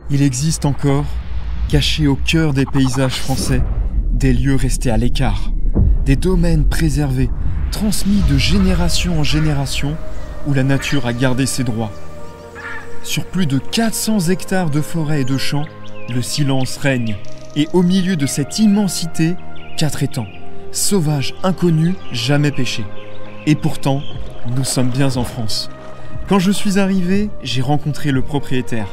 Il existe encore, cachés au cœur des paysages français, des lieux restés à l'écart, des domaines préservés, transmis de génération en génération, où la nature a gardé ses droits. Sur plus de 400 hectares de forêt et de champs, le silence règne, et au milieu de cette immensité, 4 étangs, sauvages, inconnus, jamais pêchés. Et pourtant, nous sommes bien en France. Quand je suis arrivé, j'ai rencontré le propriétaire,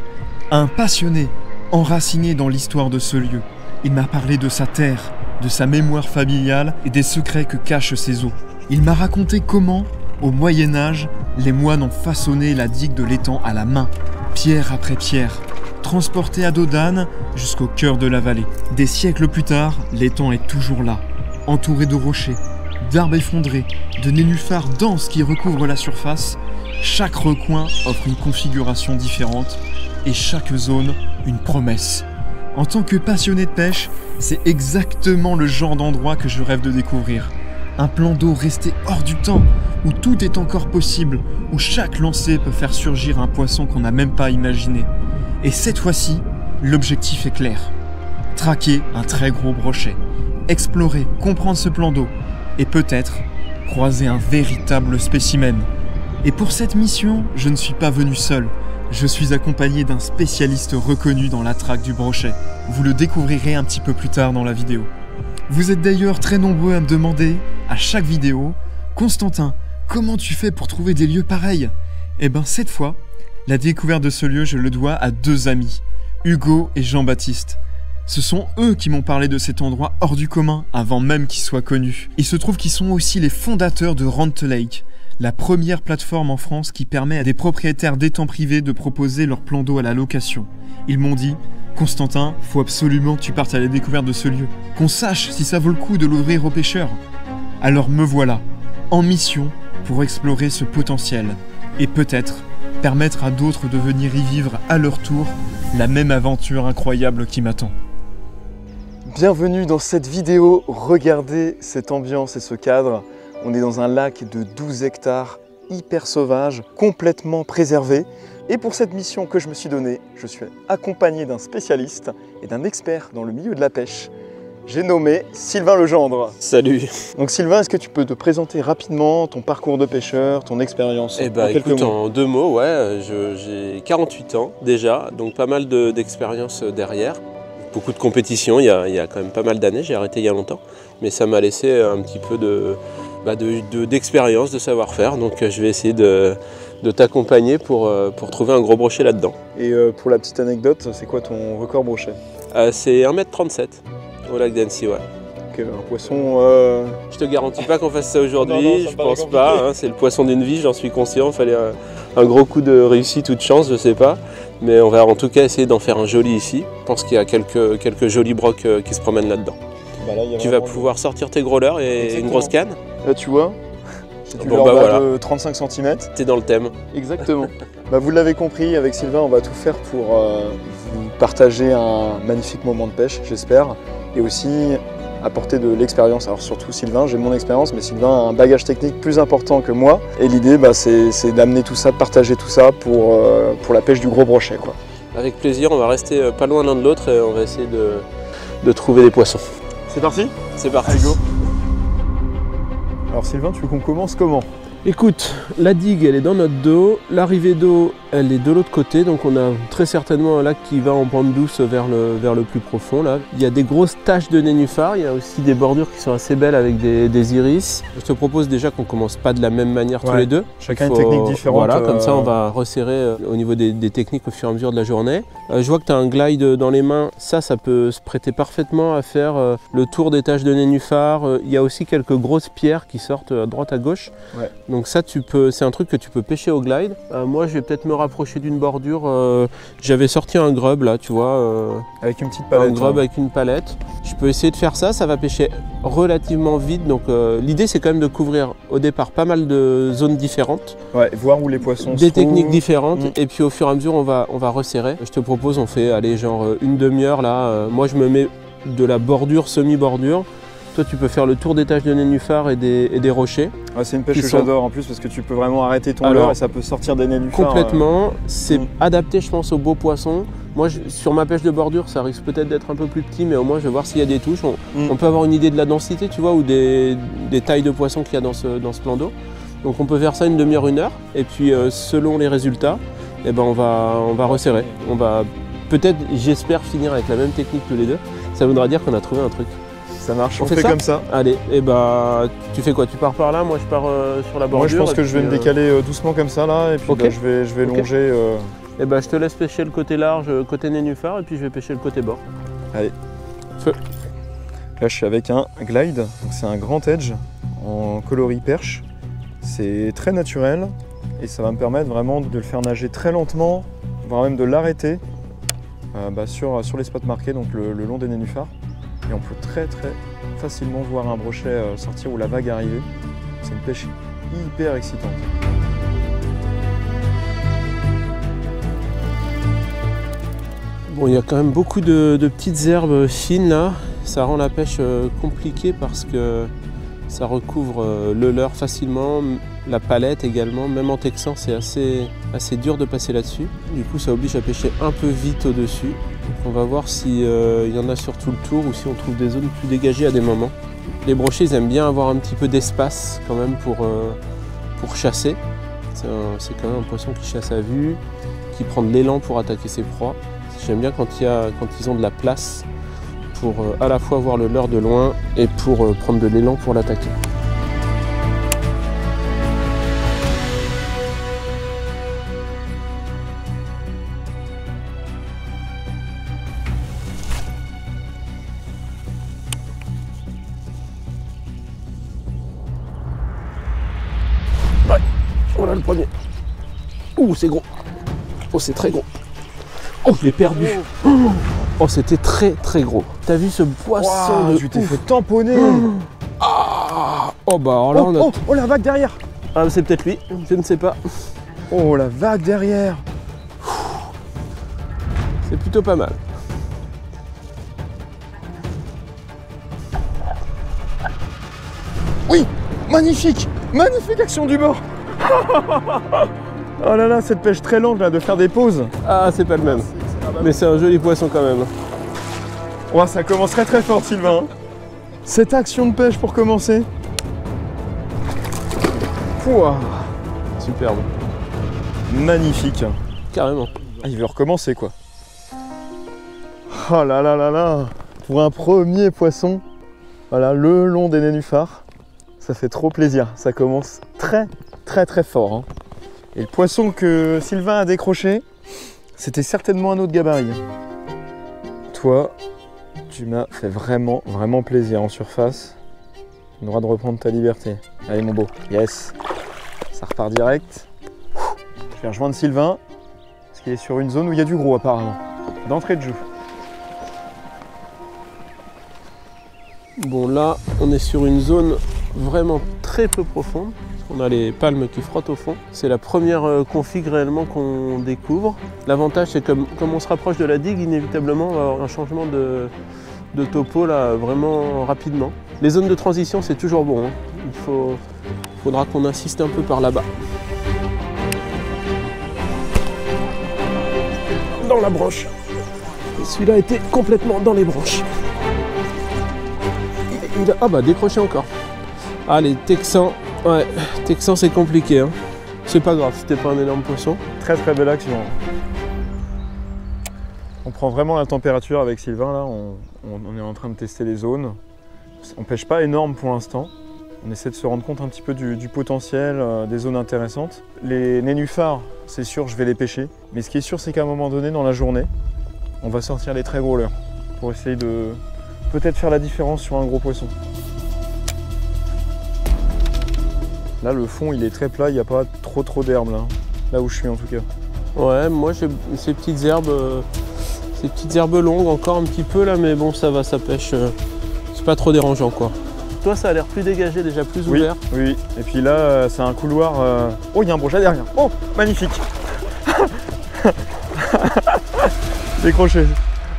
un passionné, enraciné dans l'histoire de ce lieu. Il m'a parlé de sa terre, de sa mémoire familiale et des secrets que cachent ses eaux. Il m'a raconté comment, au Moyen-Âge, les moines ont façonné la digue de l'étang à la main, pierre après pierre, transportée à dos d'âne jusqu'au cœur de la vallée. Des siècles plus tard, l'étang est toujours là, entouré de rochers, d'arbres effondrés, de nénuphars denses qui recouvrent la surface. Chaque recoin offre une configuration différente et chaque zone une promesse. En tant que passionné de pêche, c'est exactement le genre d'endroit que je rêve de découvrir. Un plan d'eau resté hors du temps, où tout est encore possible, où chaque lancer peut faire surgir un poisson qu'on n'a même pas imaginé. Et cette fois-ci, l'objectif est clair. Traquer un très gros brochet, explorer, comprendre ce plan d'eau, et peut-être croiser un véritable spécimen. Et pour cette mission, je ne suis pas venu seul. Je suis accompagné d'un spécialiste reconnu dans la traque du brochet. Vous le découvrirez un petit peu plus tard dans la vidéo. Vous êtes d'ailleurs très nombreux à me demander, à chaque vidéo, « Constantin, comment tu fais pour trouver des lieux pareils ?» Eh bien cette fois, la découverte de ce lieu, je le dois à 2 amis, Hugo et Jean-Baptiste. Ce sont eux qui m'ont parlé de cet endroit hors du commun, avant même qu'il soit connu. Il se trouve qu'ils sont aussi les fondateurs de Rent a Lake, la première plateforme en France qui permet à des propriétaires d'étangs privés de proposer leur plan d'eau à la location. Ils m'ont dit « Constantin, faut absolument que tu partes à la découverte de ce lieu, qu'on sache si ça vaut le coup de l'ouvrir aux pêcheurs. » Alors me voilà, en mission pour explorer ce potentiel, et peut-être permettre à d'autres de venir y vivre à leur tour la même aventure incroyable qui m'attend. Bienvenue dans cette vidéo, regardez cette ambiance et ce cadre. On est dans un lac de 12 hectares, hyper sauvage, complètement préservé. Et pour cette mission que je me suis donnée, je suis accompagné d'un spécialiste et d'un expert dans le milieu de la pêche. J'ai nommé Sylvain Legendre. Salut. Donc Sylvain, est-ce que tu peux te présenter rapidement ton parcours de pêcheur, ton expérience en quelques mots? En 2 mots, ouais, j'ai 48 ans déjà, donc pas mal d'expérience derrière. Beaucoup de compétitions, il y a quand même pas mal d'années, j'ai arrêté il y a longtemps, mais ça m'a laissé un petit peu d'expérience, de savoir-faire, donc je vais essayer de t'accompagner pour trouver un gros brochet là-dedans. Et pour la petite anecdote, c'est quoi ton record brochet? C'est 1,37 m au lac d'Annecy, ouais. Donc, un poisson... Je te garantis pas qu'on fasse ça aujourd'hui, je pense pas, hein, c'est le poisson d'une vie, j'en suis conscient, il fallait un gros coup de réussite ou de chance, je sais pas. Mais on va en tout cas essayer d'en faire un joli ici. Je pense qu'il y a quelques jolis brocs qui se promènent là-dedans. Tu vas pouvoir sortir tes gros leurres et exactement. Une grosse canne. Là tu vois, c'est du leurre voilà. De 35 cm. T'es dans le thème. Exactement. Vous l'avez compris, avec Sylvain, on va tout faire pour vous partager un magnifique moment de pêche, j'espère. Et aussi apporter de l'expérience. Alors surtout Sylvain, j'ai mon expérience, mais Sylvain a un bagage technique plus important que moi. Et l'idée, c'est d'amener tout ça, de partager tout ça pour la pêche du gros brochet, quoi. Avec plaisir, on va rester pas loin l'un de l'autre et on va essayer de trouver des poissons. C'est parti? C'est parti. Allez, go. Alors Sylvain, tu veux qu'on commence comment? Écoute, la digue elle est dans notre dos, l'arrivée d'eau elle est de l'autre côté, donc on a très certainement un lac qui va en pente douce vers le plus profond là. Il y a des grosses taches de nénuphars, il y a aussi des bordures qui sont assez belles avec des iris. Je te propose déjà qu'on commence pas de la même manière tous les deux. Chacun une technique différente. Voilà, comme ça on va resserrer au niveau des techniques au fur et à mesure de la journée. Je vois que tu as un glide dans les mains, ça peut se prêter parfaitement à faire le tour des taches de nénuphars. Il y a aussi quelques grosses pierres qui sortent à droite à gauche. Ouais. Donc ça, c'est un truc que tu peux pêcher au glide. Moi, je vais peut-être me rapprocher d'une bordure. J'avais sorti un grub là, tu vois. Avec une petite palette. Un grub avec une palette. Je peux essayer de faire ça, ça va pêcher relativement vite. Donc l'idée, c'est quand même de couvrir au départ pas mal de zones différentes. Ouais, voir où les poissons sont. Des techniques différentes. Et puis au fur et à mesure, on va resserrer. Je te propose, on fait allez, genre une demi-heure là. Moi, je me mets de la bordure, semi-bordure. Toi, tu peux faire le tour des taches de nénuphars et des rochers. Ouais, c'est une pêche que j'adore en plus parce que tu peux vraiment arrêter ton leurre et ça peut sortir des nénuphars. Complètement. C'est adapté, je pense, aux beaux poissons. Moi, sur ma pêche de bordure, ça risque peut-être d'être un peu plus petit, mais au moins je vais voir s'il y a des touches. On peut avoir une idée de la densité, tu vois, ou des tailles de poissons qu'il y a dans ce plan d'eau. Donc on peut faire ça une demi-heure, 1 heure, et puis selon les résultats, eh ben, on va resserrer. On va peut-être, j'espère, finir avec la même technique tous les deux. Ça voudra dire qu'on a trouvé un truc. Ça marche, on fait comme ça. Allez, et bah tu fais quoi? Tu pars par là, moi je pars sur la bordure. Moi je pense que je vais me décaler doucement comme ça là, et puis okay. Je vais longer. Et bah je te laisse pêcher le côté large, côté nénuphar, et puis je vais pêcher le côté bord. Allez, feu. Là je suis avec un glide, c'est un grand edge en coloris perche. C'est très naturel et ça va me permettre vraiment de le faire nager très lentement, voire même de l'arrêter sur les spots marqués, donc le long des nénuphars. Et on peut très facilement voir un brochet sortir ou la vague arriver. C'est une pêche hyper excitante. Bon, il y a quand même beaucoup de petites herbes fines là. Ça rend la pêche compliquée parce que ça recouvre le leurre facilement, la palette également. Même en texan, c'est assez dur de passer là-dessus. Du coup, ça oblige à pêcher un peu vite au-dessus. On va voir s'il y en a sur tout le tour ou si on trouve des zones plus dégagées à des moments. Les brochets, ils aiment bien avoir un petit peu d'espace quand même pour chasser. C'est quand même un poisson qui chasse à vue, qui prend de l'élan pour attaquer ses proies. J'aime bien quand ils ont de la place pour à la fois voir le leurre de loin et pour prendre de l'élan pour l'attaquer. Ouais, voilà le premier. Ouh, c'est gros. Oh, c'est très gros. Oh, je l'ai perdu. Oh, c'était très gros. T'as vu ce poisson de tu t'es fait tamponner. Ah. Oh, bah alors là, on a... Oh, la vague derrière. Ah, c'est peut-être lui, je ne sais pas. Oh, la vague derrière. C'est plutôt pas mal. Oui, magnifique. Magnifique action du bord. Oh là là, cette pêche très lente là, de faire des pauses. Ah, c'est pas le même. Mais c'est un joli poisson quand même. Oh, ça commence très fort, Sylvain. Cette action de pêche pour commencer. Pouah. Superbe. Magnifique. Carrément. Ah, il veut recommencer quoi. Oh là là là là. Pour un premier poisson, voilà, le long des nénuphars, ça fait trop plaisir. Ça commence très fort. Hein. Et le poisson que Sylvain a décroché, c'était certainement un autre gabarit. Toi, tu m'as fait vraiment plaisir en surface. Tu as le droit de reprendre ta liberté. Allez mon beau, yes. Ça repart direct. Je vais rejoindre Sylvain, parce qu'il est sur une zone où il y a du gros apparemment. D'entrée de jeu. Bon là, on est sur une zone vraiment très peu profonde. On a les palmes qui frottent au fond. C'est la première config réellement qu'on découvre. L'avantage, c'est que comme on se rapproche de la digue, inévitablement, on va avoir un changement de topo là, vraiment rapidement. Les zones de transition, c'est toujours bon. Hein. Il faudra qu'on insiste un peu par là-bas. Dans la branche. Celui-là était complètement dans les branches. Ah bah décroché encore. Ah les Texans, ouais, Texans c'est compliqué. Hein. C'est pas grave, c'était pas un énorme poisson. Très belle action. On prend vraiment la température avec Sylvain là, on est en train de tester les zones. On pêche pas énorme pour l'instant. On essaie de se rendre compte un petit peu du potentiel, des zones intéressantes. Les nénuphars, c'est sûr, je vais les pêcher. Mais ce qui est sûr, c'est qu'à un moment donné, dans la journée, on va sortir les très gros leurres pour essayer de peut-être faire la différence sur un gros poisson. Là, le fond, il est très plat, il n'y a pas trop d'herbes là où je suis en tout cas. Ouais, moi j'ai ces petites herbes longues encore un petit peu là, mais bon, ça va, ça pêche. C'est pas trop dérangeant quoi. Toi, ça a l'air plus dégagé, déjà plus ouvert. Oui, et puis là, c'est un couloir. Oh, il y a un brochet derrière. Oh, magnifique. Décroché.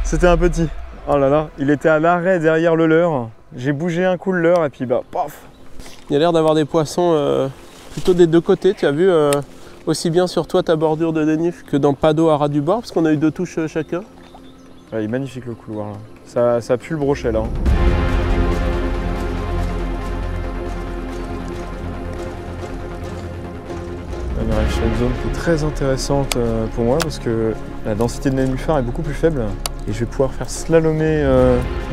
C'était un petit. Oh là là, il était à l'arrêt derrière le leurre. J'ai bougé un coup le leurre et puis bah, paf. Il y a l'air d'avoir des poissons plutôt des deux côtés. Tu as vu, aussi bien sur toi ta bordure de dénif que dans pas d'eau à ras du bord, parce qu'on a eu 2 touches chacun. Ouais, il est magnifique le couloir là. Ça pue le brochet là. On arrive sur une zone qui est très intéressante pour moi parce que la densité de nénuphars est beaucoup plus faible et je vais pouvoir faire slalomer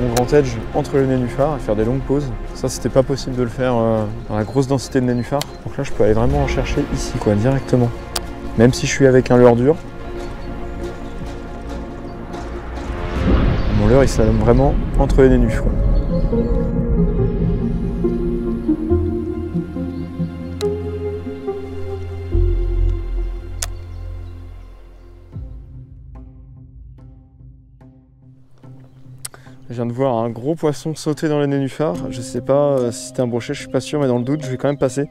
mon grand edge entre les nénuphars et faire des longues pauses. Ça, c'était pas possible de le faire dans la grosse densité de nénuphars. Donc là, je peux aller vraiment en chercher ici, quoi, directement. Même si je suis avec un leurre dur. Mon leurre, il slalome vraiment entre les nénuphars. Je viens de voir un gros poisson sauter dans les nénuphars. Je sais pas si c'était un brochet, je suis pas sûr, mais dans le doute, je vais quand même passer.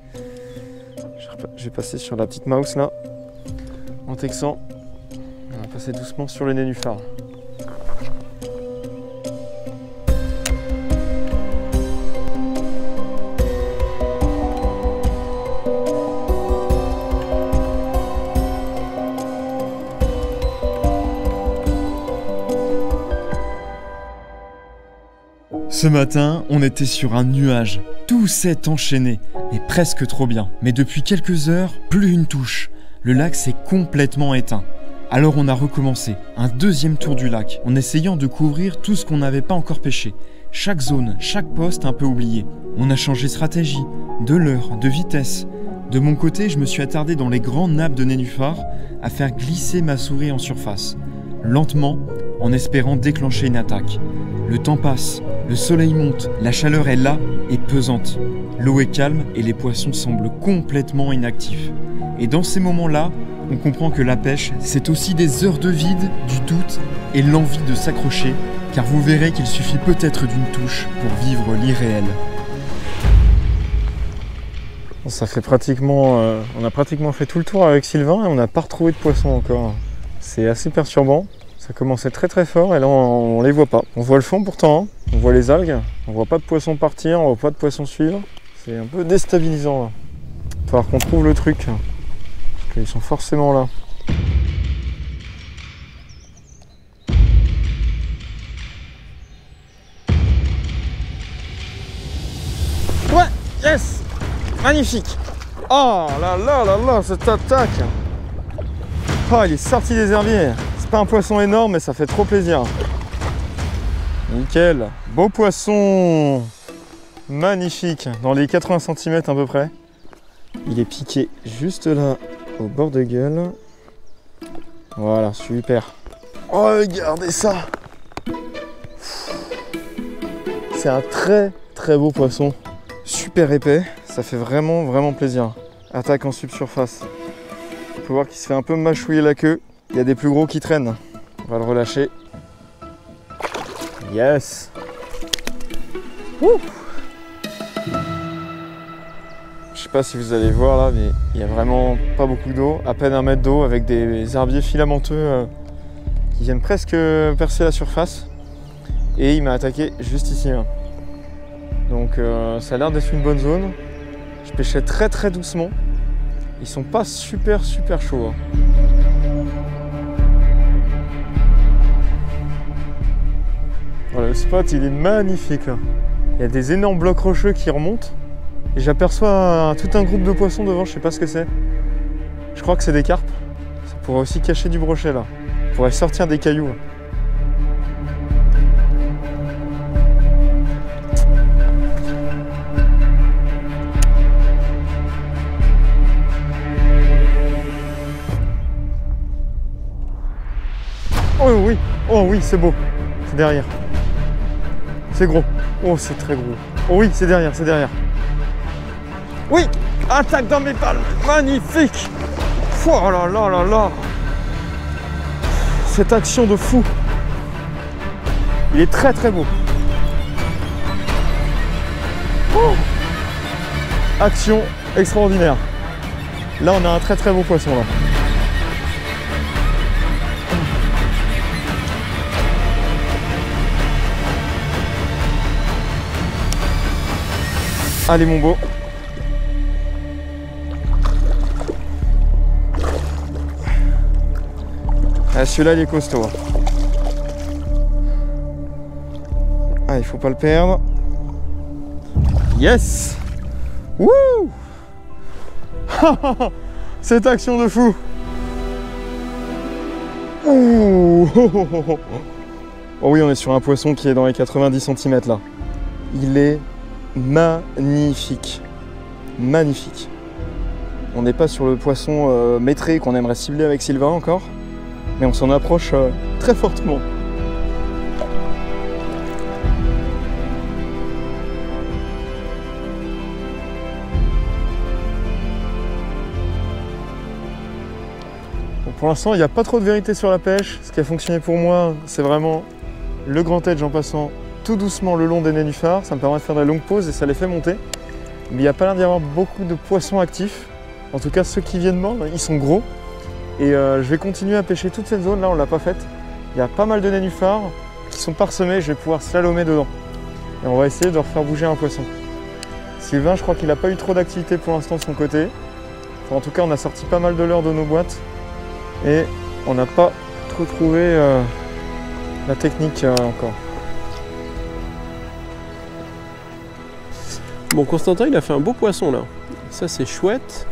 Je vais passer sur la petite mouse là, en texan. On va passer doucement sur les nénuphars. Ce matin, on était sur un nuage. Tout s'est enchaîné, et presque trop bien. Mais depuis quelques heures, plus une touche. Le lac s'est complètement éteint. Alors on a recommencé, un deuxième tour du lac, en essayant de couvrir tout ce qu'on n'avait pas encore pêché. Chaque zone, chaque poste un peu oublié. On a changé de stratégie, de leurre, de vitesse. De mon côté, je me suis attardé dans les grandes nappes de nénuphars à faire glisser ma souris en surface. Lentement, en espérant déclencher une attaque. Le temps passe, le soleil monte, la chaleur est là et pesante. L'eau est calme et les poissons semblent complètement inactifs. Et dans ces moments-là, on comprend que la pêche, c'est aussi des heures de vide, du doute et l'envie de s'accrocher, car vous verrez qu'il suffit peut-être d'une touche pour vivre l'irréel. Ça fait pratiquement, on a pratiquement fait tout le tour avec Sylvain et on n'a pas retrouvé de poisson encore. C'est assez perturbant. Ça commençait très très fort et là on les voit pas. On voit le fond pourtant, on voit les algues, on voit pas de poissons partir, on voit pas de poissons suivre. C'est un peu déstabilisant là. Il va falloir qu'on trouve le truc, parce qu'ils sont forcément là. Ouais, yes, magnifique. Oh là là là là, cette attaque. Oh, il est sorti des herbiers. Pas un poisson énorme, mais ça fait trop plaisir. Nickel. Beau poisson. Magnifique. Dans les 80 cm à peu près. Il est piqué juste là, au bord de gueule. Voilà, super. Oh, regardez ça. C'est un très très beau poisson. Super épais. Ça fait vraiment vraiment plaisir. Attaque en subsurface. On peut voir qu'il se fait un peu mâchouiller la queue. Il y a des plus gros qui traînent. On va le relâcher. Yes. Ouh. Je sais pas si vous allez voir là, mais il y a vraiment pas beaucoup d'eau. À peine 1 mètre d'eau avec des herbiers filamenteux qui viennent presque percer la surface. Et il m'a attaqué juste ici. Là. Donc ça a l'air d'être une bonne zone. Je pêchais très très doucement. Ils sont pas super chauds. Hein. Voilà, le spot il est magnifique là. Il y a des énormes blocs rocheux qui remontent et j'aperçois tout un groupe de poissons devant, je sais pas ce que c'est. Je crois que c'est des carpes. Ça pourrait aussi cacher du brochet là. Ça pourrait sortir des cailloux. Oh oui, c'est beau. C'est derrière. C'est gros. Oh, c'est très gros. Oh oui, c'est derrière, c'est derrière. Oui, attaque dans mes palmes. Magnifique. Oh là là là là. Cette action de fou. Il est très très beau. Oh. Action extraordinaire. Là, on a un très très beau poisson là. Allez mon beau. Ah, celui-là, il est costaud. Ah, il faut pas le perdre. Yes! Wouh! Cette action de fou! Ouh. Oh oui, on est sur un poisson qui est dans les 90 cm là. Il est magnifique. Magnifique. On n'est pas sur le poisson maîtré qu'on aimerait cibler avec Sylvain encore, mais on s'en approche très fortement. Bon, pour l'instant, il n'y a pas trop de vérité sur la pêche. Ce qui a fonctionné pour moi, c'est vraiment le grand edge en passant tout doucement le long des nénuphars. Ça me permet de faire des longues pauses et ça les fait monter. Mais il n'y a pas l'air d'y avoir beaucoup de poissons actifs. En tout cas, ceux qui viennent mordre, ils sont gros. Et je vais continuer à pêcher toute cette zone. Là, on ne l'a pas faite. Il y a pas mal de nénuphars qui sont parsemés. Je vais pouvoir slalomer dedans. Et on va essayer de refaire bouger un poisson. Sylvain, je crois qu'il n'a pas eu trop d'activité pour l'instant de son côté. Enfin, en tout cas, on a sorti pas mal de leurres de nos boîtes. Et on n'a pas trop trouvé la technique encore. Bon, Constantin, il a fait un beau poisson là. Ça, c'est chouette.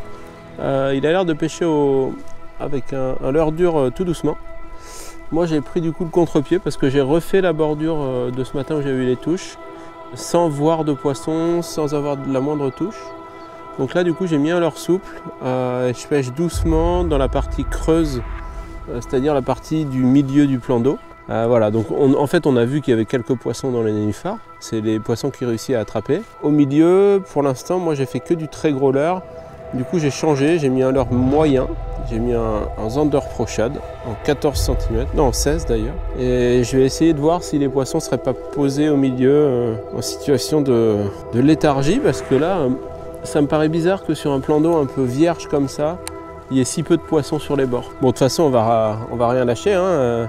Il a l'air de pêcher avec un leurre dur tout doucement. Moi, j'ai pris du coup le contre-pied parce que j'ai refait la bordure de ce matin où j'ai eu les touches, sans voir de poisson, sans avoir de la moindre touche. Donc là, du coup, j'ai mis un leurre souple. Et je pêche doucement dans la partie creuse, c'est-à-dire la partie du milieu du plan d'eau. Voilà, donc en fait, on a vu qu'il y avait quelques poissons dans les nénuphars. C'est les poissons qui réussissent à attraper. Au milieu, pour l'instant, moi, j'ai fait que du très gros leurre. Du coup, j'ai changé, j'ai mis un leurre moyen. J'ai mis un Zander Pro Shad en 14 cm, non en 16 d'ailleurs. Et je vais essayer de voir si les poissons ne seraient pas posés au milieu en situation de léthargie. Parce que là, ça me paraît bizarre que sur un plan d'eau un peu vierge comme ça, il y ait si peu de poissons sur les bords. Bon, de toute façon, on va rien lâcher, hein.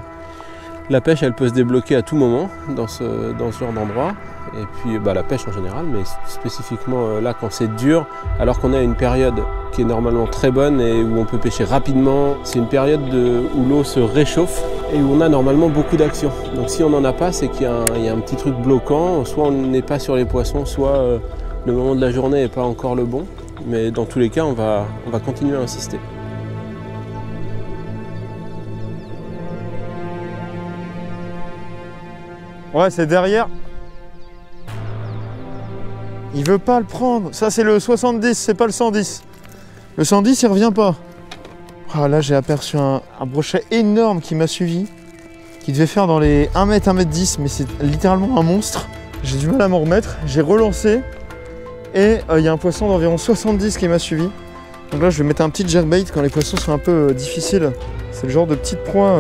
La pêche, elle peut se débloquer à tout moment dans ce genre d'endroit. Et puis la pêche en général, mais spécifiquement là quand c'est dur, alors qu'on a une période qui est normalement très bonne et où on peut pêcher rapidement. C'est une période où l'eau se réchauffe et où on a normalement beaucoup d'action. Donc si on n'en a pas, c'est qu'il y a un petit truc bloquant. Soit on n'est pas sur les poissons, soit le moment de la journée n'est pas encore le bon. Mais dans tous les cas, on va continuer à insister. Ouais, c'est derrière. Il veut pas le prendre. Ça, c'est le 70, c'est pas le 110. Le 110, il revient pas. Ah, là, j'ai aperçu un brochet énorme qui m'a suivi, qui devait faire dans les 1 m, 1 m 10, mais c'est littéralement un monstre. J'ai du mal à m'en remettre. J'ai relancé et il y a un poisson d'environ 70 qui m'a suivi. Donc là, je vais mettre un petit jerkbait quand les poissons sont un peu difficiles. C'est le genre de petite proie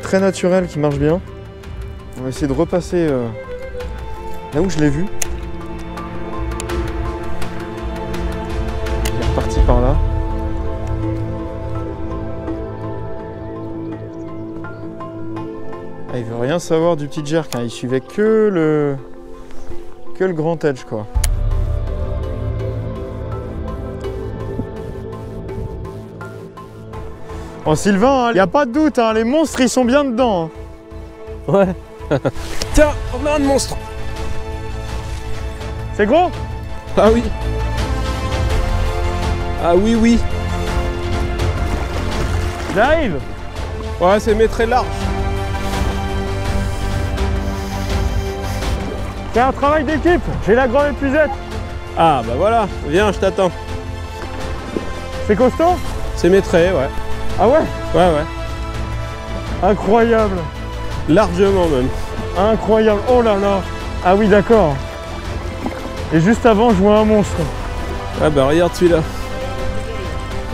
très naturelle qui marche bien. On va essayer de repasser là où je l'ai vu. Il est reparti par là. Ah, il veut rien savoir du petit jerk, hein. Il suivait que le grand edge, quoi. Oh Sylvain, il n'y a pas de doute, hein, les monstres ils sont bien dedans. Hein. Ouais. Tiens, on a un monstre. C'est gros? Ah oui. Ah oui, oui. Il arrive. Ouais, c'est mais très large. C'est un travail d'équipe. J'ai la grande épuisette. Ah bah voilà, viens, je t'attends. C'est costaud? C'est maîtré, ouais. Ah ouais? Ouais, ouais. Incroyable. Largement même. Incroyable. Oh là là. Ah oui, d'accord. Et juste avant, je vois un monstre. Ah bah regarde celui-là.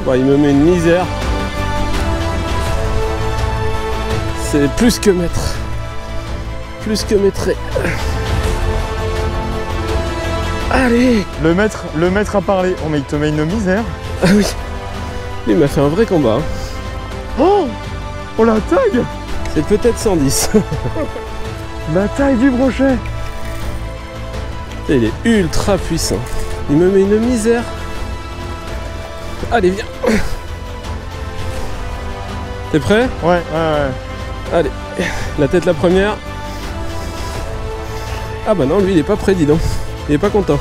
Bon, il me met une misère. C'est plus que maître. Plus que maîtré. Allez. Le maître a parlé. Oh mais il te met une misère. Ah oui. Il m'a fait un vrai combat. Oh. Oh la taille. C'est peut-être 110. La taille du brochet. Il est ultra puissant. Il me met une misère. Allez, viens. T'es prêt? Ouais. Allez, la tête la première. Ah bah non, lui il est pas prêt, dis donc. Il est pas content.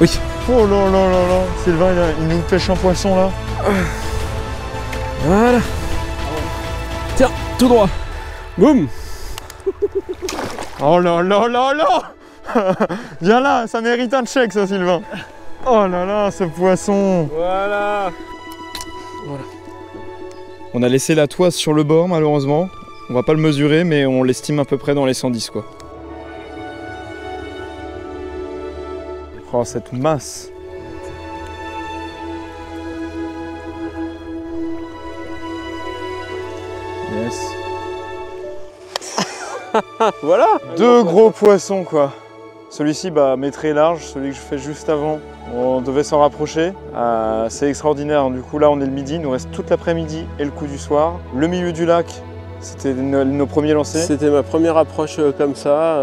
Oui. Oh là là là là, Sylvain il nous pêche un poisson là. Voilà. Tiens, tout droit. Boum. Oh là là là là. Viens là, ça mérite un check ça Sylvain. Oh là là, ce poisson. Voilà. On a laissé la toise sur le bord malheureusement. On va pas le mesurer mais on l'estime à peu près dans les 110 quoi. Oh cette masse. Yes. Voilà. Deux gros poissons quoi. Celui-ci met très large, celui que je fais juste avant, on devait s'en rapprocher. C'est extraordinaire, du coup là on est le midi, il nous reste toute l'après-midi et le coup du soir. Le milieu du lac, c'était nos premiers lancers. C'était ma première approche comme ça.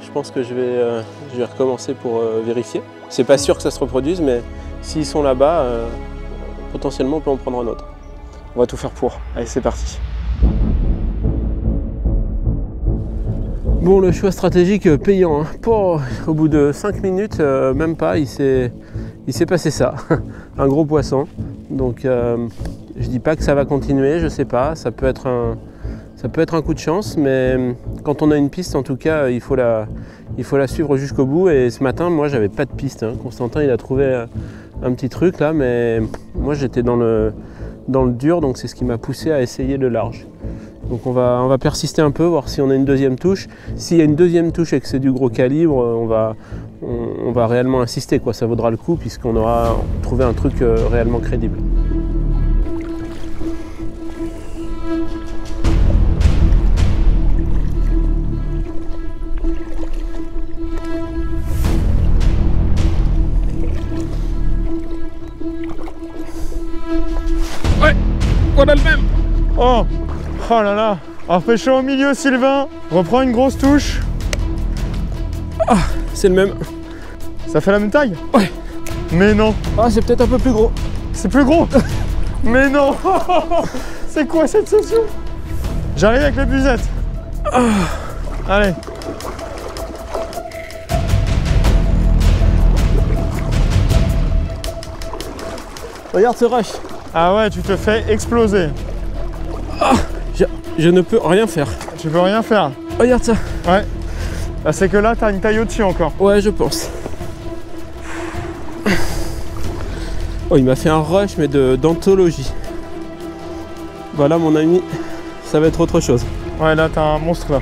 Je pense que je vais recommencer pour vérifier. C'est pas sûr que ça se reproduise, mais s'ils sont là-bas, potentiellement on peut en prendre un autre. On va tout faire pour. Allez, c'est parti. Bon, le choix stratégique payant. Hein. Au bout de 5 minutes, même pas, il s'est passé ça. Un gros poisson. Donc je dis pas que ça va continuer, je sais pas. Ça peut être un coup de chance, mais quand on a une piste, en tout cas, il faut la suivre jusqu'au bout. Et ce matin, moi, j'avais pas de piste. Hein. Constantin, il a trouvé un petit truc là, mais moi, j'étais dans le dur, donc c'est ce qui m'a poussé à essayer le large. Donc on va persister un peu, voir si on a une deuxième touche. S'il y a une deuxième touche et que c'est du gros calibre, on va réellement insister, quoi. Ça vaudra le coup puisqu'on aura trouvé un truc réellement crédible. Ouais, voilà le même. Oh là là. Alors pêcher au milieu Sylvain, reprends une grosse touche. Ah, c'est le même. Ça fait la même taille? Ouais. Mais non. Ah, c'est peut-être un peu plus gros. C'est plus gros. Mais non. C'est quoi cette session? J'arrive avec les buzettes. Allez. Regarde ce rush. Ah ouais, tu te fais exploser. Ah, je ne peux rien faire. Tu peux rien faire. Regarde ça. Ouais. Bah, c'est que là, t'as une taille au-dessus encore. Ouais, je pense. Oh, il m'a fait un rush, mais d'anthologie. Voilà, mon ami, ça va être autre chose. Ouais, là, t'as un monstre, là.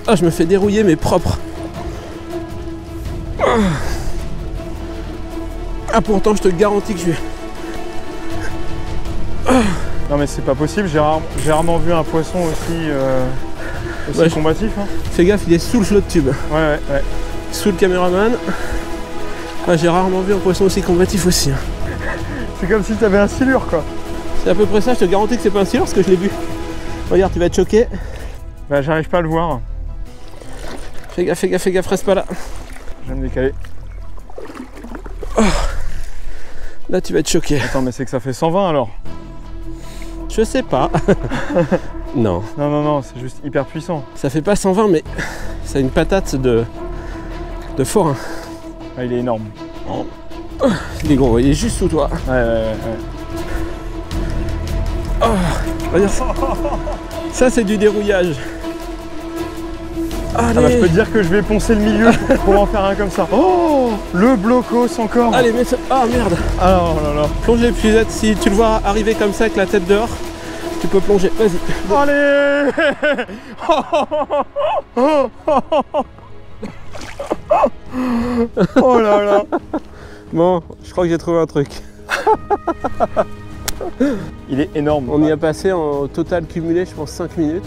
Ah, je me fais dérouiller, mais propre. Ah, pourtant, je te garantis que je vais... Non, mais c'est pas possible, j'ai rarement vu un poisson aussi combatif. Hein. Fais gaffe, il est sous le flot de tube. Ouais. Sous le caméraman. Ah, j'ai rarement vu un poisson aussi combatif aussi. Hein. C'est comme si t'avais un silure, quoi. C'est à peu près ça, je te garantis que c'est pas un silure parce que je l'ai vu. Regarde, tu vas être choqué. Bah, j'arrive pas à le voir. Fais gaffe, reste pas là. Je vais me décaler. Oh. Là, tu vas être choqué. Attends, mais c'est que ça fait 120 alors. Je sais pas. Non. Non, c'est juste hyper puissant. Ça fait pas 120, mais ça a une patate de forain. Ah, il est énorme. Il est gros, il est juste sous toi. Ouais. Oh, regarde ça. Ça, c'est du dérouillage. Allez. Ah bah, je peux te dire que je vais poncer le milieu pour en faire un comme ça. Oh, le blocos encore. Allez, mets ça. Ah merde. Ah oh là là. Plonge les puisettes. Si tu le vois arriver comme ça avec la tête dehors, tu peux plonger. Vas-y. Allez. Oh là là. Bon, je crois que j'ai trouvé un truc. Il est énorme. On y a passé en total cumulé, je pense, 5 minutes.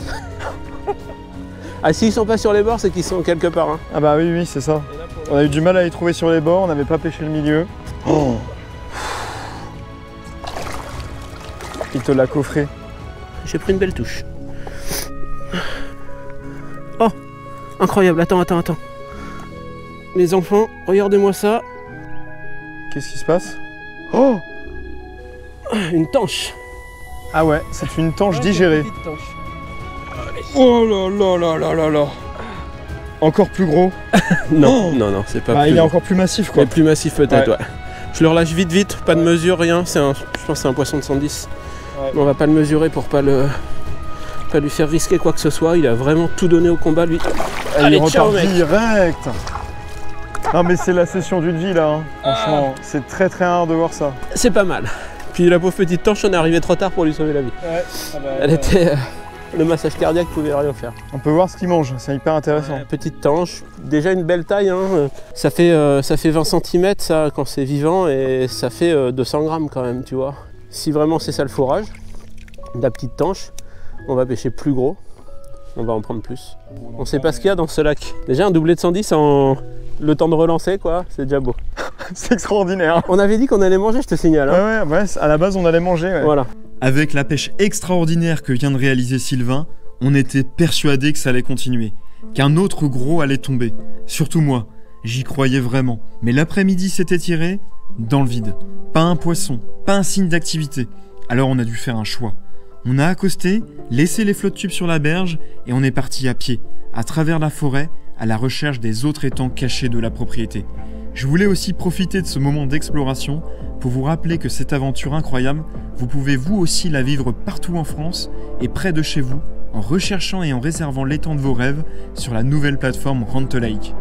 Ah, s'ils sont pas sur les bords, c'est qu'ils sont quelque part. Hein. Ah bah oui, c'est ça. On a eu du mal à les trouver sur les bords, on n'avait pas pêché le milieu. Oh. Il te l'a coffré. J'ai pris une belle touche. Oh, incroyable, attends. Les enfants, regardez-moi ça. Qu'est-ce qui se passe? Oh, une tanche. Ah ouais, c'est une tanche digérée. Petite tanche. Oh là là là là là là. Encore plus gros. Non, non, c'est pas plus il est gros. encore plus massif quoi. Mais plus massif peut-être, Ouais. ouais. Je le relâche vite, pas de mesure, rien. Je pense que c'est un poisson de 110. Ouais. Mais on va pas le mesurer pour pas lui faire risquer quoi que ce soit. Il a vraiment tout donné au combat lui. Il ciao, repart mec. direct. Non mais c'est la session d'une vie là. Franchement, c'est très très rare de voir ça. C'est pas mal. Puis la pauvre petite tanche, on est arrivé trop tard pour lui sauver la vie. Ouais. Elle était... le massage cardiaque pouvait rien faire. On peut voir ce qu'il mange, c'est hyper intéressant. Petite tanche, déjà une belle taille. Hein. Ça fait 20 cm ça quand c'est vivant et ça fait 200 grammes quand même, tu vois. Si vraiment c'est ça le fourrage, de la petite tanche, on va pêcher plus gros. On va en prendre plus. On sait pas ce qu'il y a dans ce lac. Déjà un doublé de 110 en le temps de relancer quoi, c'est déjà beau. C'est extraordinaire. On avait dit qu'on allait manger, je te signale. Hein. Ouais, à la base on allait manger. Ouais. Voilà. Avec la pêche extraordinaire que vient de réaliser Sylvain, on était persuadé que ça allait continuer, qu'un autre gros allait tomber. Surtout moi, j'y croyais vraiment. Mais l'après-midi s'est étiré dans le vide. Pas un poisson, pas un signe d'activité. Alors on a dû faire un choix. On a accosté, laissé les flottes tubes sur la berge et on est parti à pied, à travers la forêt, à la recherche des autres étangs cachés de la propriété. Je voulais aussi profiter de ce moment d'exploration pour vous rappeler que cette aventure incroyable, vous pouvez vous aussi la vivre partout en France et près de chez vous, en recherchant et en réservant l'étang de vos rêves sur la nouvelle plateforme Rent a Lake.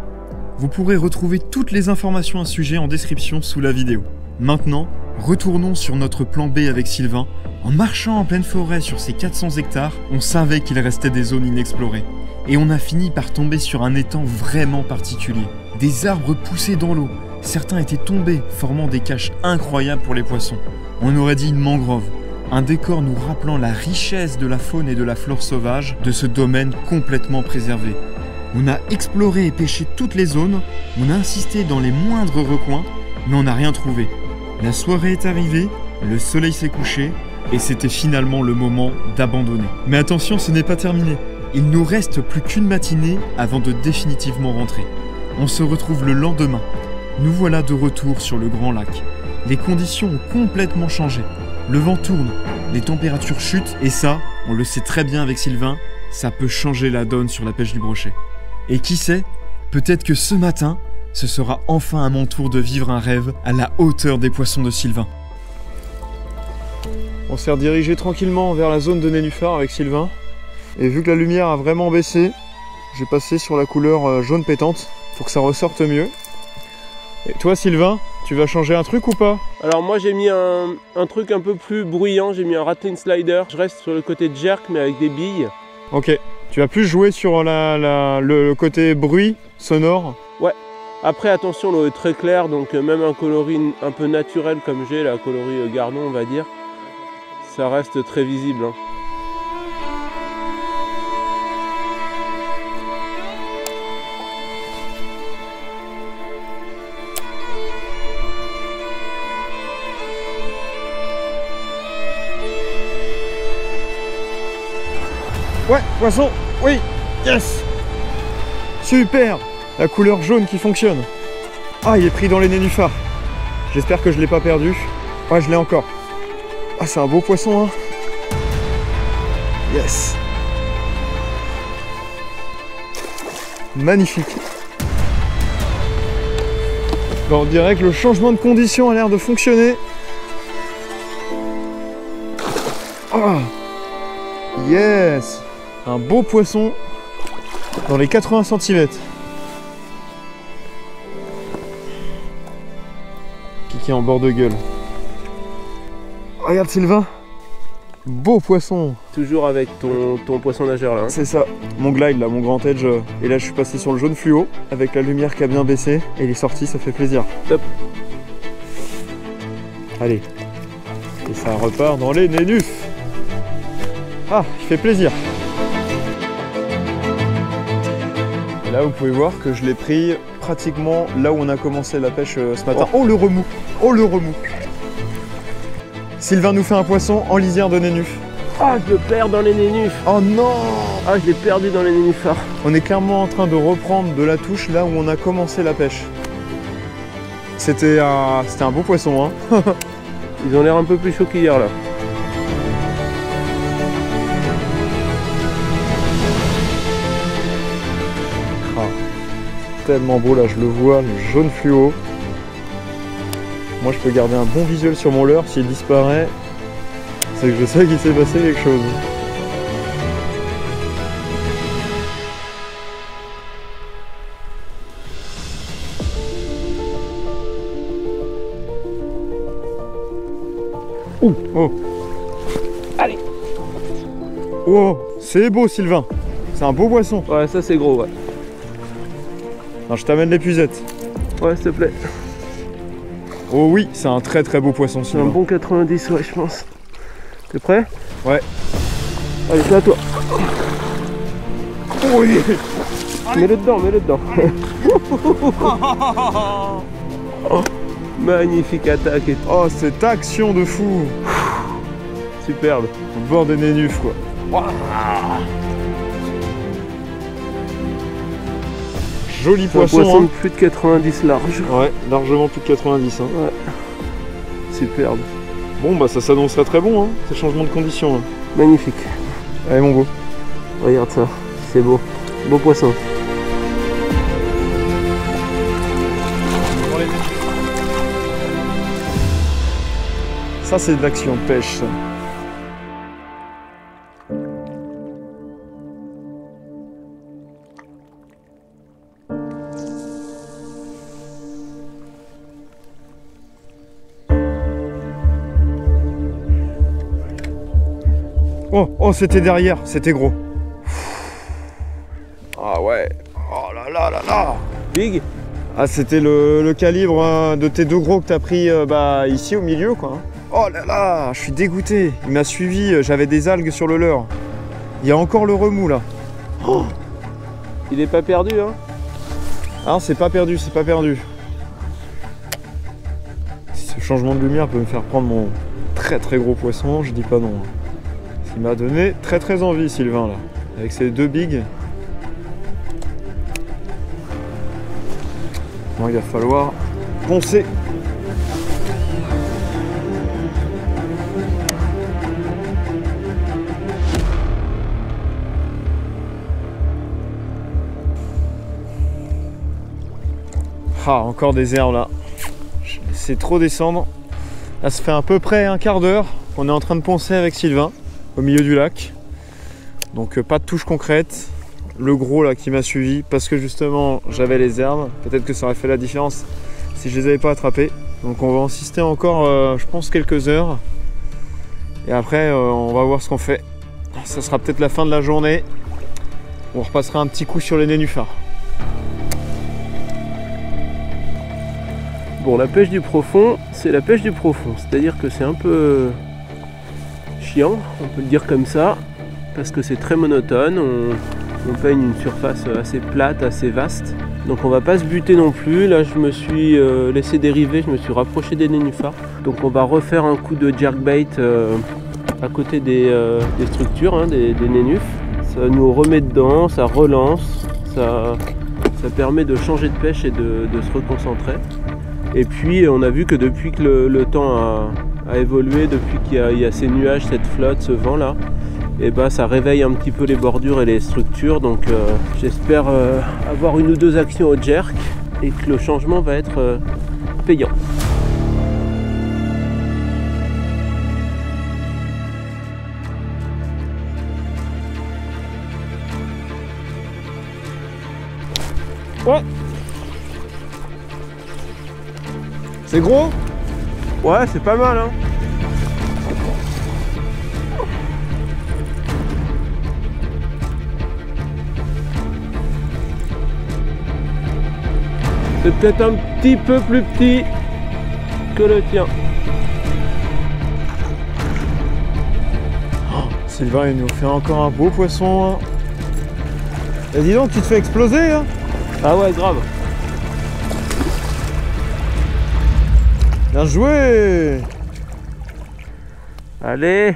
Vous pourrez retrouver toutes les informations à ce sujet en description sous la vidéo. Maintenant, retournons sur notre plan B avec Sylvain. En marchant en pleine forêt sur ces 400 hectares, on savait qu'il restait des zones inexplorées. Et on a fini par tomber sur un étang vraiment particulier. Des arbres poussaient dans l'eau, certains étaient tombés, formant des caches incroyables pour les poissons. On aurait dit une mangrove, un décor nous rappelant la richesse de la faune et de la flore sauvage de ce domaine complètement préservé. On a exploré et pêché toutes les zones, on a insisté dans les moindres recoins, mais on n'a rien trouvé. La soirée est arrivée, le soleil s'est couché, et c'était finalement le moment d'abandonner. Mais attention, ce n'est pas terminé. Il nous reste plus qu'une matinée avant de définitivement rentrer. On se retrouve le lendemain. Nous voilà de retour sur le Grand Lac. Les conditions ont complètement changé. Le vent tourne, les températures chutent, et ça, on le sait très bien avec Sylvain, ça peut changer la donne sur la pêche du brochet. Et qui sait, peut-être que ce matin, ce sera enfin à mon tour de vivre un rêve à la hauteur des poissons de Sylvain. On s'est redirigé tranquillement vers la zone de nénuphar avec Sylvain. Et vu que la lumière a vraiment baissé, j'ai passé sur la couleur jaune pétante pour que ça ressorte mieux. Et toi Sylvain, tu vas changer un truc ou pas? Alors moi j'ai mis un truc un peu plus bruyant, j'ai mis un rattling slider. Je reste sur le côté jerk mais avec des billes. Ok, tu vas plus jouer sur le côté bruit sonore. Ouais. Après attention, l'eau est très claire, donc même un coloris un peu naturel comme j'ai, la coloris Gardon on va dire, ça reste très visible. Hein. Ouais, poisson, oui, yes. Super, la couleur jaune qui fonctionne. Ah, il est pris dans les nénuphars. J'espère que je l'ai pas perdu. Ah, je l'ai encore. Ah, c'est un beau poisson, hein. Yes. Magnifique. Bon, on dirait que le changement de condition a l'air de fonctionner. Ah. Yes. Un beau poisson dans les 80 cm. Qui est en bord de gueule. Regarde Sylvain, beau poisson. Toujours avec ton poisson nageur là. Hein. C'est ça, mon glide là, mon grand edge. Et là je suis passé sur le jaune fluo avec la lumière qui a bien baissé. Et il est sorti, ça fait plaisir. Top. Allez. Et ça repart dans les nénufs. Ah, il fait plaisir. Et là vous pouvez voir que je l'ai pris pratiquement là où on a commencé la pêche ce matin. Oh le remous. Oh le remous. Sylvain nous fait un poisson en lisière de nénufs. Ah, je le perds dans les nénufs. Oh non. Ah, je l'ai perdu dans les nénuphars. On est clairement en train de reprendre de la touche là où on a commencé la pêche. C'était un beau poisson, hein. Ils ont l'air un peu plus chauds qu'hier là. tellement beau là, je le vois, le jaune fluo. Moi je peux garder un bon visuel sur mon leurre, s'il disparaît, c'est que je sais qu'il s'est passé quelque chose. Oh. Allez. Oh, c'est beau Sylvain. C'est un beau poisson. Ouais, ça c'est gros, ouais. Non, je t'amène l'épuisette. Ouais, s'il te plaît. Oh oui, c'est un très très beau poisson C'est Sylvain. un bon 90, ouais, je pense. T'es prêt? Ouais. Allez, c'est à toi. Oui. Mets-le dedans, mets-le dedans. Oh, magnifique attaque. Oh, cette action de fou. Superbe. Au bord des nénufs quoi. Wow. Joli poisson. Un poisson hein. de plus de 90 large. Ouais, largement plus de 90. Hein. Ouais. Superbe. Bon bah ça s'annoncerait très bon hein, ces changements de conditions. Hein. Magnifique. Allez mon beau. Regarde ça, c'est beau. Beau poisson. Ça c'est de l'action de pêche ça. Oh, c'était derrière, c'était gros. Ah ouais, oh là là là là. Big. Ah c'était le calibre hein, de tes deux gros que t'as pris ici au milieu quoi. Oh là là, je suis dégoûté. Il m'a suivi, j'avais des algues sur le leurre. Il y a encore le remous là. Oh. Il est pas perdu hein. Ah c'est pas perdu, c'est pas perdu. Ce changement de lumière peut me faire prendre mon très très gros poisson, je dis pas non. Il m'a donné très très envie Sylvain là, avec ses deux bigs. Bon, il va falloir poncer. Ah, encore des herbes là. Je laisse trop descendre. Là, ça fait à peu près un quart d'heure qu'on est en train de poncer avec Sylvain. Au milieu du lac, donc pas de touche concrète. Le gros là qui m'a suivi parce que justement j'avais les herbes, peut-être que ça aurait fait la différence si je les avais pas attrapés. Donc on va insister encore je pense quelques heures et après on va voir ce qu'on fait. Ça sera peut-être la fin de la journée, on repassera un petit coup sur les nénuphars. Bon, la pêche du profond, c'est la pêche du profond, c'est-à-dire que c'est un peu chiant, on peut le dire comme ça, parce que c'est très monotone, on peigne une surface assez plate, assez vaste, donc on va pas se buter non plus. Là je me suis laissé dériver, je me suis rapproché des nénuphars, donc on va refaire un coup de jerkbait à côté des structures, hein, des nénufs. Ça nous remet dedans, ça relance, ça permet de changer de pêche et de se reconcentrer. Et puis on a vu que depuis que le temps a évolué, depuis qu'il y a ces nuages, cette flotte, ce vent là, et ben ça réveille un petit peu les bordures et les structures. Donc j'espère avoir une ou deux actions au jerk et que le changement va être payant. Ouais. C'est gros? Ouais, c'est pas mal hein. C'est peut-être un petit peu plus petit que le tien. Oh, Sylvain, il nous fait encore un beau poisson. Et dis donc, tu te fais exploser hein. Ah ouais, grave. Bien joué. Allez.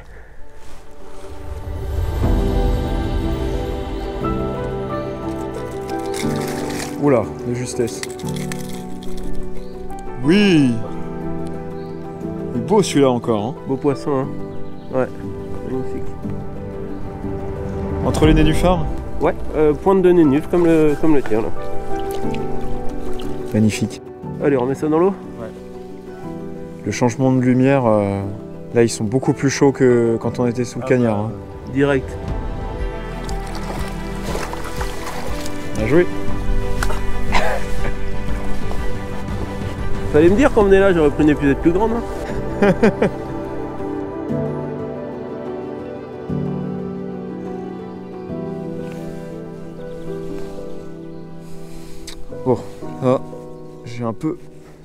Oula, de justesse. Oui. Il est beau celui-là encore. Hein. Beau poisson, hein. Ouais, magnifique. Entre les nénuphars? Ouais, pointe de nénuf comme le tien là. Magnifique. Allez, on met ça dans l'eau. Le changement de lumière, là ils sont beaucoup plus chauds que quand on était sous le cagnard. Hein. Direct. Bien joué. Fallait me dire quand on est là, j'aurais pris une épuisette plus grande. Hein. Bon, là, j'ai un peu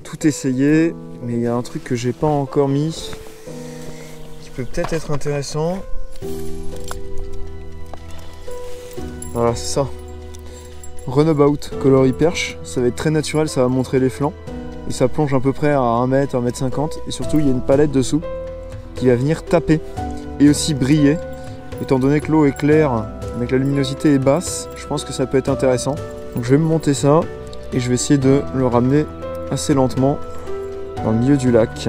tout essayé, mais il y a un truc que j'ai pas encore mis, qui peut peut-être être intéressant. Voilà, c'est ça. Runabout coloris perche, ça va être très naturel, ça va montrer les flancs. Et ça plonge à peu près à 1 mètre, 1 mètre 50. Et surtout, il y a une palette dessous qui va venir taper et aussi briller. Étant donné que l'eau est claire, mais que la luminosité est basse, je pense que ça peut être intéressant. Donc je vais me monter ça et je vais essayer de le ramener assez lentement dans le milieu du lac.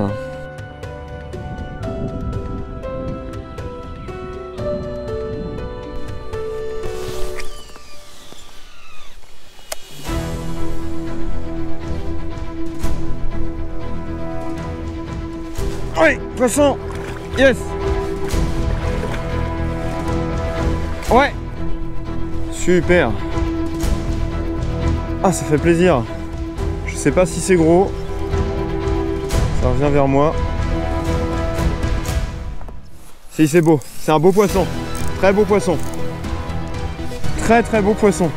Oui, poisson. Yes. Ouais. Super. Ah, ça fait plaisir. Je sais pas si c'est gros. Ça revient vers moi. Si, c'est beau. C'est un beau poisson. Très beau poisson. Très très beau poisson.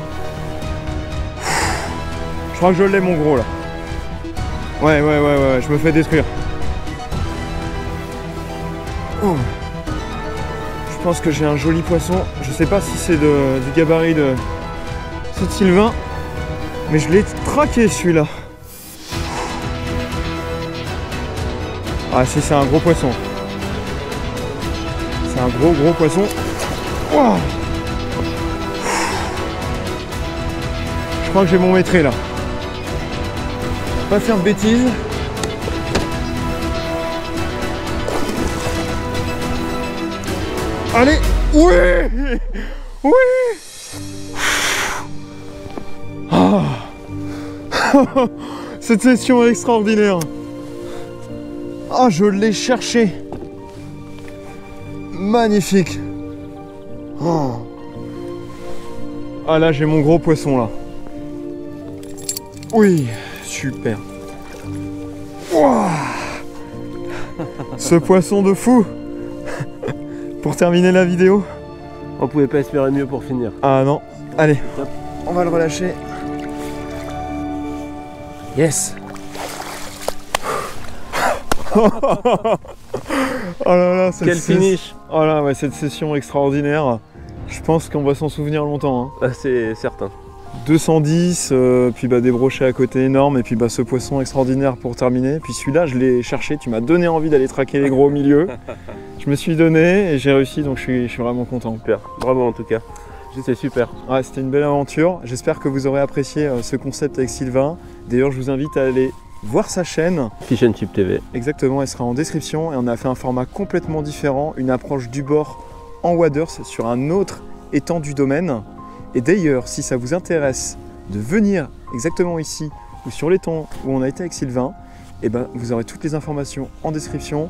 Je crois que je l'ai, mon gros, là. Ouais, je me fais détruire. Oh. Je pense que j'ai un joli poisson. Je sais pas si c'est du gabarit de Sylvain, mais je l'ai traqué celui-là. Ah si, c'est un gros poisson. C'est un gros poisson. Wow. Je crois que j'ai mon maîtré là. Pas faire de bêtises. Allez, oui, oui. Ah. Cette session est extraordinaire. Ah, je l'ai cherché. Magnifique. Oh. Ah là, j'ai mon gros poisson là. Oui, super. Wow. Ce poisson de fou. Pour terminer la vidéo. On pouvait pas espérer mieux pour finir. Ah non. Allez, top. On va le relâcher. Yes. Oh là là, quel finish. Oh là, ouais, cette session extraordinaire. Je pense qu'on va s'en souvenir longtemps. Hein. Ah, c'est certain. 210, puis des brochets à côté énormes, et puis ce poisson extraordinaire pour terminer. Puis celui-là, je l'ai cherché, tu m'as donné envie d'aller traquer les gros au milieu. Je me suis donné et j'ai réussi, donc je suis vraiment content. Super, bravo en tout cas. C'était super. Ouais, c'était une belle aventure. J'espère que vous aurez apprécié ce concept avec Sylvain. D'ailleurs, je vous invite à aller voir sa chaîne. Fish and Chip TV. Exactement, elle sera en description. Et on a fait un format complètement différent, une approche du bord en waders sur un autre étang du domaine. Et d'ailleurs, si ça vous intéresse de venir exactement ici ou sur l'étang où on a été avec Sylvain, eh ben, vous aurez toutes les informations en description.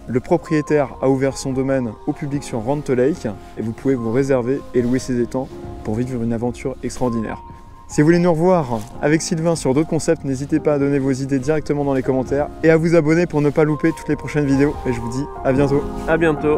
Le propriétaire a ouvert son domaine au public sur Rante Lake et vous pouvez vous réserver et louer ses étangs pour vivre une aventure extraordinaire. Si vous voulez nous revoir avec Sylvain sur d'autres concepts, n'hésitez pas à donner vos idées directement dans les commentaires et à vous abonner pour ne pas louper toutes les prochaines vidéos. Et je vous dis à bientôt. À bientôt.